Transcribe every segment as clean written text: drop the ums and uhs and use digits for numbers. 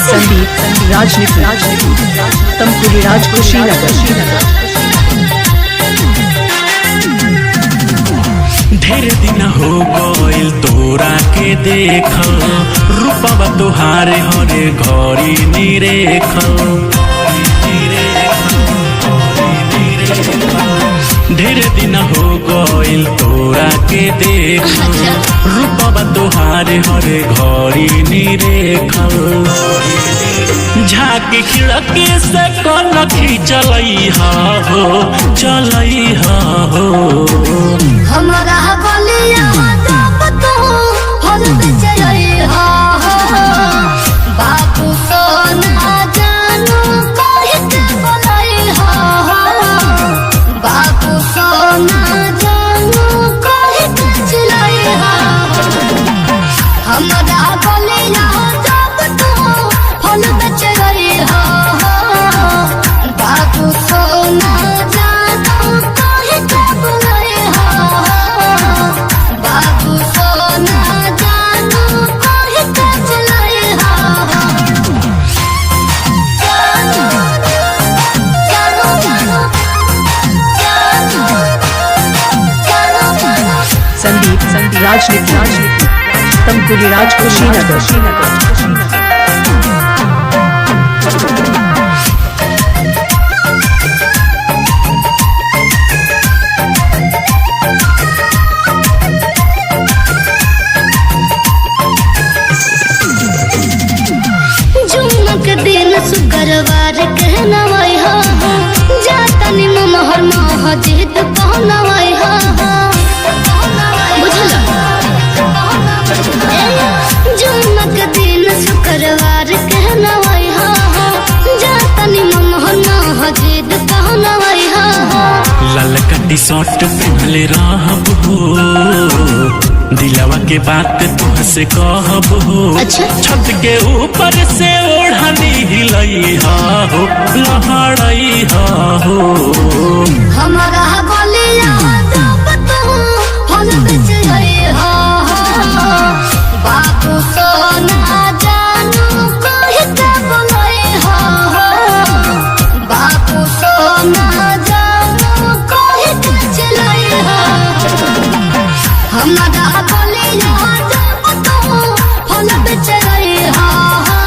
संदीप राजनीति तमकुली राज कुशीनगर। ढेर दिन हो गइल तोरा के देख, रूपवा तोहारे हरे घड़ी निरेख। ढेर दिन हो गइल तोरा के देख, रूपवा तोहारे हरे घड़ी निरेख। झाके खिड़की से कनखी चलैहा हो, चलैहा हो। हमारा बलिया जब तो फल बेचैहा हो, बाबू सोना जानू कहि के बोलैहा हो, बाबू सोना जानू कहि के चिलैहा हो। हमारा बलिया जब तो फल बेचैहा हो, बाबू सोना जानू कहि के बोलैहा हो, बाबू सोना जानू कहि के चिलैहा हो। जानू जानू जानू जानू संदीप राजनीति तमकुली राज कुशीनगर। जुम्मक दिन शुक्रवार कहनवै हो, जातनी महर महजिद कहनवै हो। बुझल? जुम्मक दिन शुक्रवार कहनवै हो, जातनी महर महजिद कहनवै हो। ललका टी शर्ट पहनले रहब हो, दिलवा के बात तुहसे कहब हो। अच्छा। छत के ऊपर से ओढ़नी हिलैहा हो, लहरैहा हो। हमारा बलिया जब तो फल बेचैहा हो, बाबू सोना जानू कहि के बोलैहा हो, बाबू सोना जानू कहि के चिलैहा हो। हमारा बलिया जब तो फल बेचैहा हो,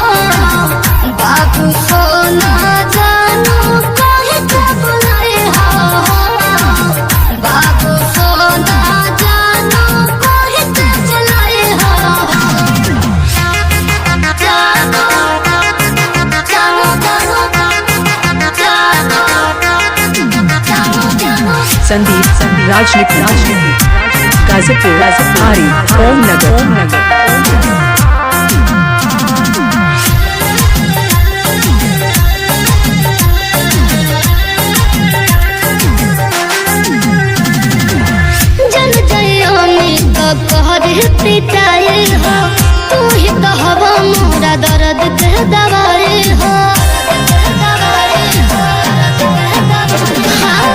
बाबू सोना जानू कहि के बोलैहा हो, बाबू सोना जानू कहि के चिलैहा हो। जानू संदीप राजनीति गाजीपुर आरी ओम नगर। जन जयोनी कब कहर पिटाए हो, तू ही कहबा मोरा दर्द के दवाए हो। हाँ,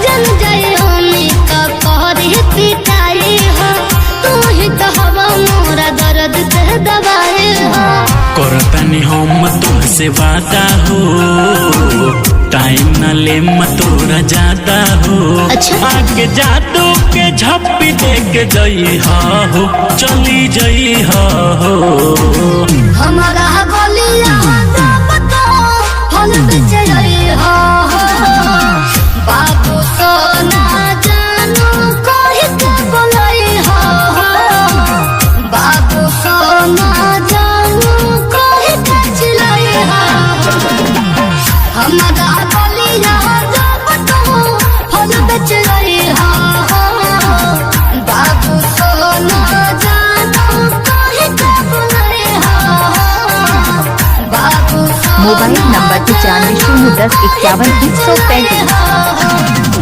जन जयोनी कब कहर पिटाए हो, तू ही कहबा मोरा दर्द के दवाए हो। करतनी हम तुहसे वादा हो, टाइम न ले तोरा जाता हो। अच्छा। आके जादू के झप्पी दे के जइहा हो, चली जइहा हो। हमारा बलिया जब तो फल बेचैहा हो, बाबू सोना जानू कहि के बोलैहा हो, बाबू सोना जानू कहि के चिलैहा हो। हमारा बलिया जब तो फल बेचैहा हो, बाबू सोना जानू कहि के बोलैहा हो, बाबू मोबाइल नंबर 95 010 51 135।